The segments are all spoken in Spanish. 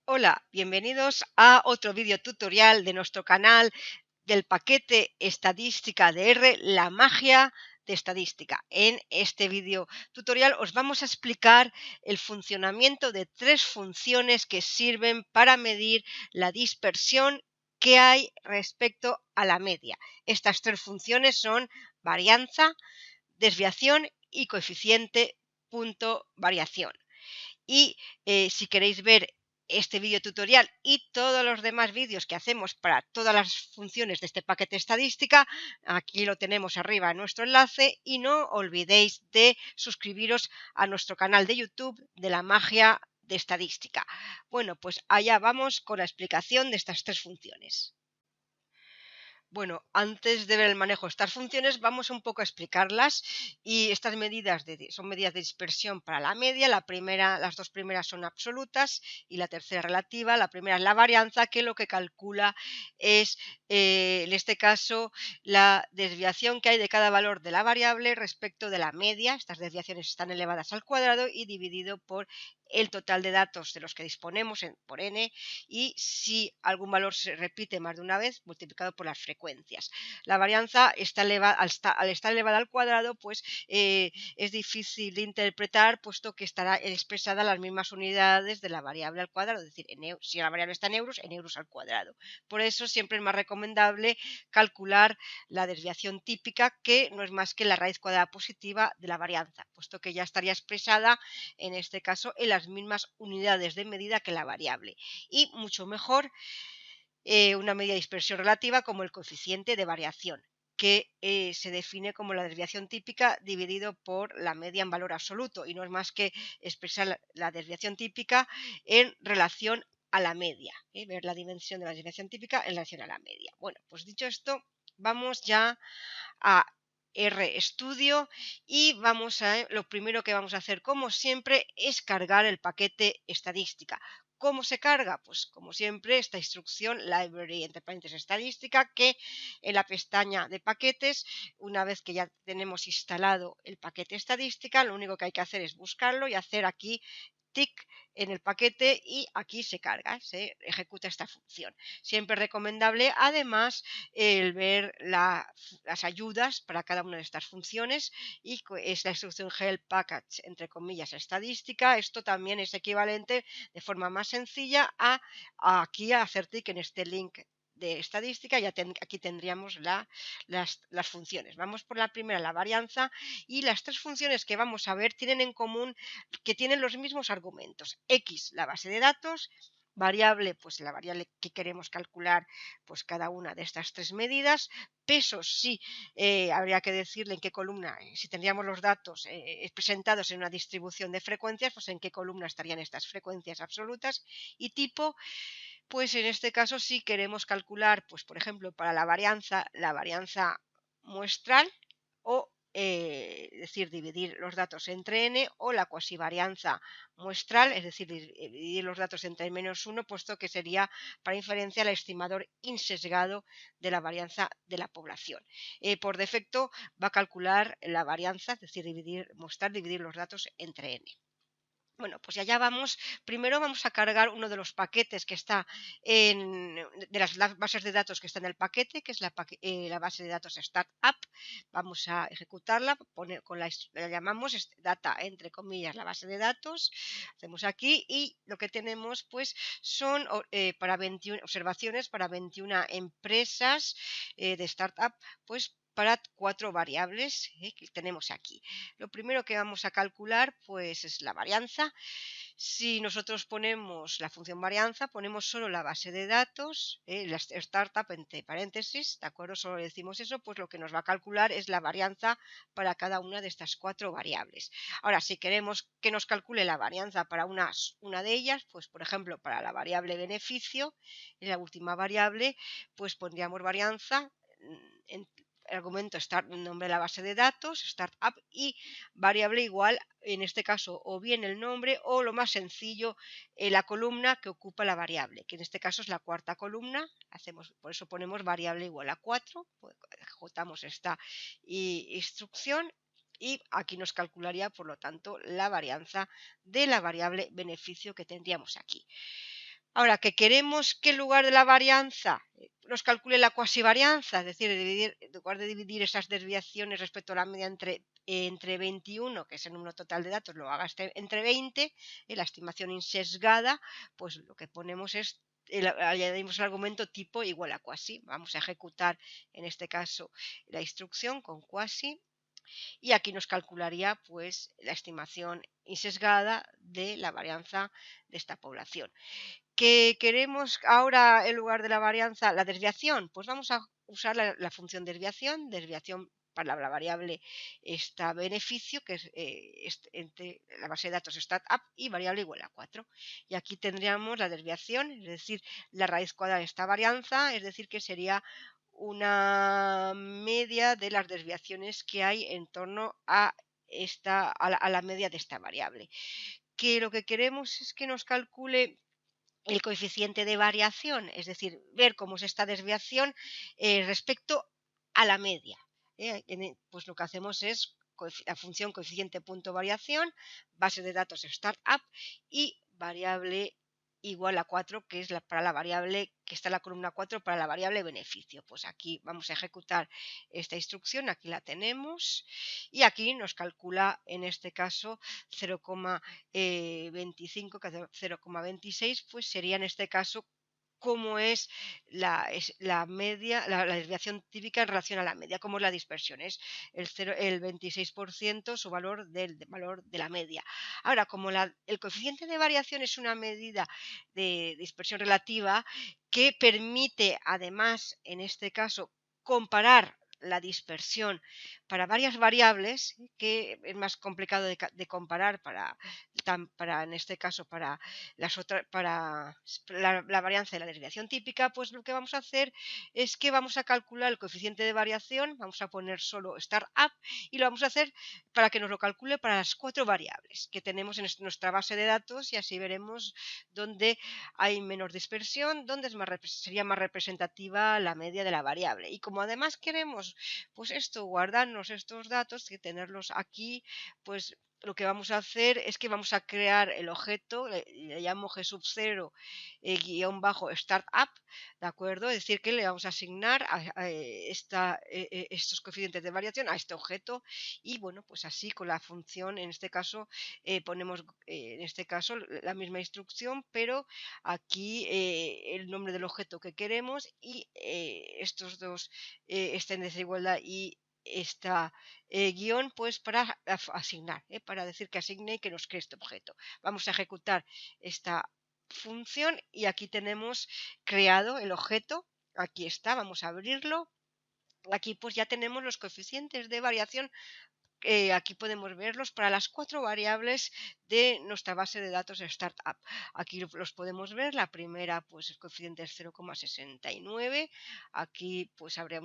Hola, bienvenidos a otro vídeo tutorial de nuestro canal del paquete estadística de R, la magia de estadística. En este vídeo tutorial os vamos a explicar el funcionamiento de tres funciones que sirven para medir la dispersión que hay respecto a la media. Estas tres funciones son varianza, desviación y coeficiente punto variación. Y si queréis ver este vídeo tutorial y todos los demás vídeos que hacemos para todas las funciones de este paquete estadística, aquí lo tenemos arriba en nuestro enlace, y no olvidéis de suscribiros a nuestro canal de YouTube de la magia de estadística. Bueno, pues allá vamos con la explicación de estas tres funciones. Bueno, antes de ver el manejo de estas funciones, vamos un poco a explicarlas. Y estas medidas son medidas de dispersión para la media. Las dos primeras son absolutas y la tercera relativa. La primera es la varianza, que lo que calcula es, en este caso, la desviación que hay de cada valor de la variable respecto de la media. Estas desviaciones están elevadas al cuadrado y dividido por el total de datos de los que disponemos por n, y si algún valor se repite más de una vez, multiplicado por las frecuencias. La varianza al estar elevada al cuadrado, pues es difícil de interpretar, puesto que estará expresada en las mismas unidades de la variable al cuadrado, es decir, si la variable está en euros al cuadrado. Por eso siempre es más recomendable calcular la desviación típica, que no es más que la raíz cuadrada positiva de la varianza, puesto que ya estaría expresada en este caso en las mismas unidades de medida que la variable. Y mucho mejor una medida de dispersión relativa como el coeficiente de variación, que se define como la desviación típica dividido por la media en valor absoluto, y no es más que expresar la desviación típica en relación a la media, ver la dimensión de la desviación típica en relación a la media. Bueno, pues dicho esto, vamos ya a RStudio y lo primero que vamos a hacer, como siempre, es cargar el paquete estadística. ¿Cómo se carga? Pues como siempre, esta instrucción library entre paréntesis estadística, que en la pestaña de paquetes, una vez que ya tenemos instalado el paquete estadística, lo único que hay que hacer es buscarlo y hacer aquí tick en el paquete, y aquí se carga, se ejecuta esta función. Siempre recomendable, además, el ver las ayudas para cada una de estas funciones, y es la instrucción help package entre comillas estadística. Esto también es equivalente de forma más sencilla aquí a hacer tick en este link de estadística. Aquí tendríamos las funciones. Vamos por la primera, la varianza, y las tres funciones que vamos a ver tienen en común que tienen los mismos argumentos. X, la base de datos; variable, pues la variable que queremos calcular, pues cada una de estas tres medidas; pesos, sí, habría que decirle en qué columna, si tendríamos los datos presentados en una distribución de frecuencias, pues en qué columna estarían estas frecuencias absolutas; y tipo, pues en este caso si queremos calcular, pues por ejemplo, para la varianza muestral, o decir, dividir los datos entre n, o la cuasivarianza muestral, es decir, dividir los datos entre -1, puesto que sería para inferencia el estimador insesgado de la varianza de la población. Por defecto va a calcular la varianza, es decir, dividir los datos entre n. Bueno, pues allá vamos. Primero vamos a cargar uno de los paquetes que está de las bases de datos que está en el paquete, que es la base de datos Startup. Vamos a ejecutarla, la llamamos data entre comillas la base de datos. Hacemos aquí, y lo que tenemos pues son para 21 observaciones para 21 empresas de Startup, pues para 4 variables que tenemos aquí. Lo primero que vamos a calcular pues es la varianza. Si nosotros ponemos la función varianza, ponemos solo la base de datos, la startup entre paréntesis, ¿de acuerdo? Solo decimos eso, pues lo que nos va a calcular es la varianza para cada una de estas 4 variables. Ahora, si queremos que nos calcule la varianza para una de ellas, pues por ejemplo para la variable beneficio, la última variable, pues pondríamos varianza argumento start, nombre de la base de datos, startup, y variable igual, en este caso, o bien el nombre o lo más sencillo, la columna que ocupa la variable, que en este caso es la cuarta columna. Por eso ponemos variable igual a 4, pues, ejecutamos esta instrucción y aquí nos calcularía, por lo tanto, la varianza de la variable beneficio que tendríamos aquí. Ahora, que queremos que en lugar de la varianza nos calcule la cuasivarianza, es decir, en lugar de dividir esas desviaciones respecto a la media entre 21, que es el número total de datos, lo haga entre 20, la estimación insesgada, pues lo que ponemos es, añadimos el argumento tipo igual a quasi. Vamos a ejecutar, en este caso, la instrucción con quasi y aquí nos calcularía pues la estimación insesgada de la varianza de esta población. ¿Que queremos ahora en lugar de la varianza la desviación? Pues vamos a usar la función desviación para la variable esta beneficio, que es entre la base de datos startup y variable igual a 4. Y aquí tendríamos la desviación, es decir, la raíz cuadrada de esta varianza, es decir, que sería una media de las desviaciones que hay en torno a la media de esta variable. Que lo que queremos es que nos calcule el coeficiente de variación, es decir, ver cómo es esta desviación respecto a la media. Pues lo que hacemos es la función coeficiente punto variación, base de datos startup y variable igual a 4, que es para la variable que está en la columna 4 para la variable beneficio. Pues aquí vamos a ejecutar esta instrucción, aquí la tenemos y aquí nos calcula en este caso 0,25, que 0,26, pues sería en este caso cómo es la media, la desviación típica en relación a la media, cómo es la dispersión, es el 26% su valor del valor de la media. Ahora, como el coeficiente de variación es una medida de dispersión relativa que permite además, en este caso, comparar la dispersión para varias variables, que es más complicado de comparar en este caso para la varianza de la desviación típica, pues lo que vamos a hacer es que vamos a calcular el coeficiente de variación, vamos a poner solo startup y lo vamos a hacer para que nos lo calcule para las 4 variables que tenemos en nuestra base de datos y así veremos dónde hay menos dispersión, dónde sería más representativa la media de la variable. Y como además queremos pues esto, guardarnos estos datos y tenerlos aquí, pues lo que vamos a hacer es que vamos a crear el objeto, le llamo G sub 0 guión bajo startup, ¿de acuerdo? Es decir, que le vamos a asignar estos coeficientes de variación a este objeto y bueno, pues así con la función, en este caso, ponemos en este caso la misma instrucción, pero aquí el nombre del objeto que queremos y estos dos, esta desigualdad y esta guión pues para asignar, para decir que asigne y que nos cree este objeto. Vamos a ejecutar esta función y aquí tenemos creado el objeto. Aquí está, vamos a abrirlo. Aquí pues ya tenemos los coeficientes de variación. Aquí podemos verlos para las 4 variables de nuestra base de datos startup. Aquí los podemos ver. La primera, pues el coeficiente es 0,69. Aquí pues habría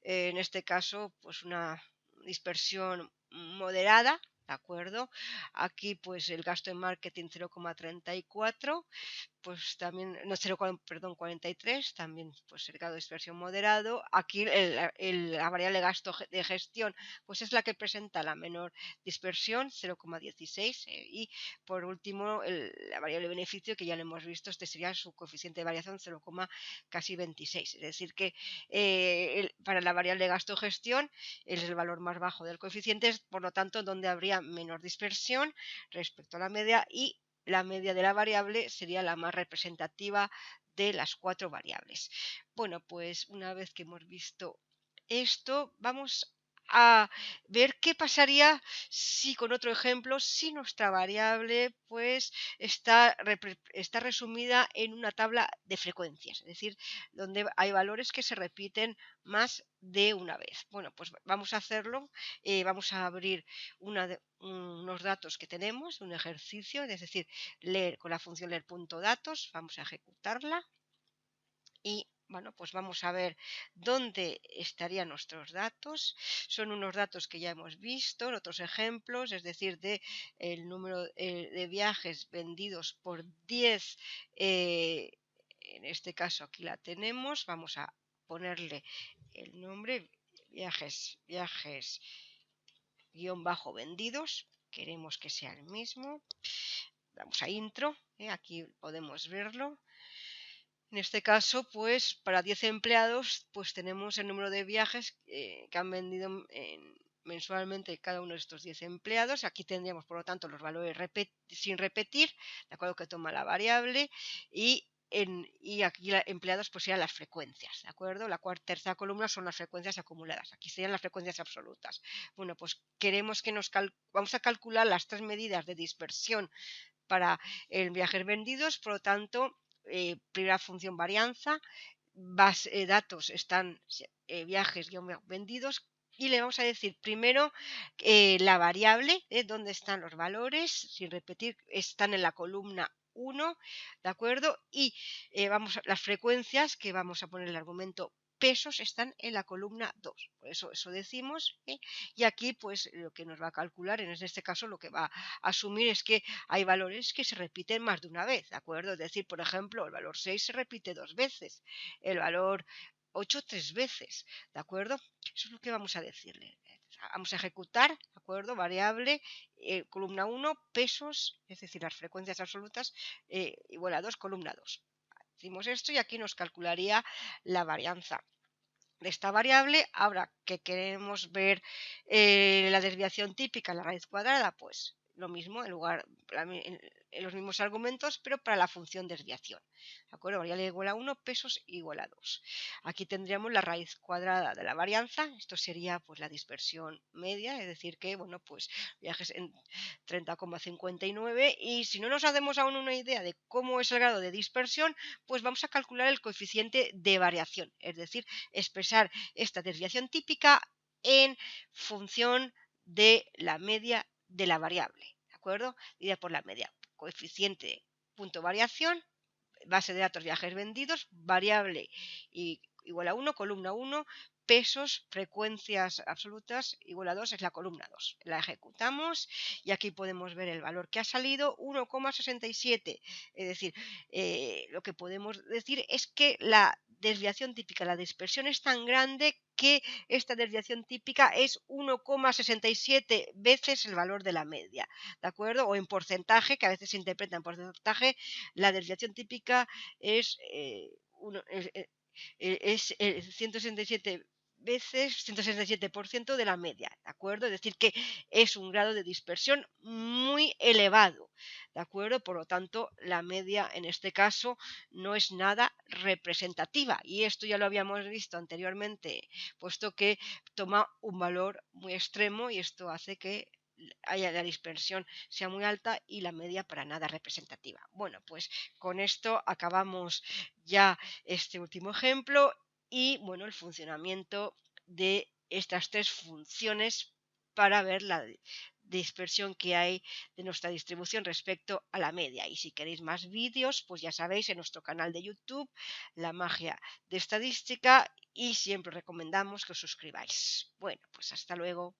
en este caso, pues una dispersión moderada. ¿De acuerdo? Aquí pues el gasto en marketing 0,34, pues también, no 0, perdón, 43, también pues el grado de dispersión moderado. Aquí la variable gasto de gestión pues es la que presenta la menor dispersión, 0,16, y por último la variable beneficio que ya lo hemos visto, este sería su coeficiente de variación 0, casi 26, es decir que para la variable gasto de gestión es el valor más bajo del coeficiente, por lo tanto donde habría menor dispersión respecto a la media y la media de la variable sería la más representativa de las 4 variables. Bueno, pues una vez que hemos visto esto, vamos a ver qué pasaría si con otro ejemplo, si nuestra variable pues está resumida en una tabla de frecuencias, es decir, donde hay valores que se repiten más de una vez. Bueno, pues vamos a hacerlo, vamos a abrir unos datos que tenemos, un ejercicio, es decir, leer con la función leer.datos, vamos a ejecutarla y Bueno, pues vamos a ver dónde estarían nuestros datos. Son unos datos que ya hemos visto en otros ejemplos, es decir, de el número de viajes vendidos por 10. En este caso aquí la tenemos. Vamos a ponerle el nombre viajes guión bajo vendidos. Queremos que sea el mismo. Damos a intro. Aquí podemos verlo. En este caso, pues para 10 empleados, pues tenemos el número de viajes que han vendido mensualmente cada uno de estos 10 empleados. Aquí tendríamos, por lo tanto, los valores sin repetir, de acuerdo que toma la variable, y aquí empleados pues serían las frecuencias, ¿de acuerdo? La tercera columna son las frecuencias acumuladas, aquí serían las frecuencias absolutas. Bueno, pues queremos que vamos a calcular las tres medidas de dispersión para viajes vendidos, por lo tanto, primera función varianza, datos están viajes vendidos, y le vamos a decir primero la variable, dónde están los valores, sin repetir, están en la columna 1, ¿de acuerdo? Y las frecuencias que vamos a poner el argumento pesos están en la columna 2. Por eso decimos, y aquí pues lo que nos va a calcular, en este caso lo que va a asumir es que hay valores que se repiten más de una vez, ¿de acuerdo? Es decir, por ejemplo, el valor 6 se repite 2 veces, el valor 8 3 veces, ¿de acuerdo? Eso es lo que vamos a decirle. Vamos a ejecutar, ¿de acuerdo? Variable, columna 1, pesos, es decir, las frecuencias absolutas, igual a 2, columna 2. Hicimos esto y aquí nos calcularía la varianza de esta variable. Ahora que queremos ver la desviación típica, la raíz cuadrada, pues lo mismo, en los mismos argumentos, pero para la función desviación. ¿De acuerdo? Variable igual a 1, pesos igual a 2. Aquí tendríamos la raíz cuadrada de la varianza. Esto sería pues la dispersión media, es decir que, bueno, pues viajes en 30,59, y si no nos hacemos aún una idea de cómo es el grado de dispersión, pues vamos a calcular el coeficiente de variación, es decir, expresar esta desviación típica en función de la media de la variable, ¿de acuerdo? Dividida por la media, coeficiente punto variación, base de datos viajes vendidos, variable igual a 1, columna 1, pesos, frecuencias absolutas igual a 2, es la columna 2. La ejecutamos y aquí podemos ver el valor que ha salido, 1,67. Es decir, lo que podemos decir es que la desviación típica, la dispersión es tan grande que esta desviación típica es 1,67 veces el valor de la media, ¿de acuerdo? O en porcentaje, que a veces se interpreta en porcentaje, la desviación típica es, 167 veces 167% de la media, ¿de acuerdo? Es decir, que es un grado de dispersión muy elevado, ¿de acuerdo? Por lo tanto, la media en este caso no es nada representativa, y esto ya lo habíamos visto anteriormente, puesto que toma un valor muy extremo y esto hace que la dispersión sea muy alta y la media para nada representativa. Bueno, pues con esto acabamos ya este último ejemplo y, bueno, el funcionamiento de estas tres funciones para ver la dispersión que hay de nuestra distribución respecto a la media. Y si queréis más vídeos, pues ya sabéis, en nuestro canal de YouTube, La Magia de Estadística, y siempre recomendamos que os suscribáis. Bueno, pues hasta luego.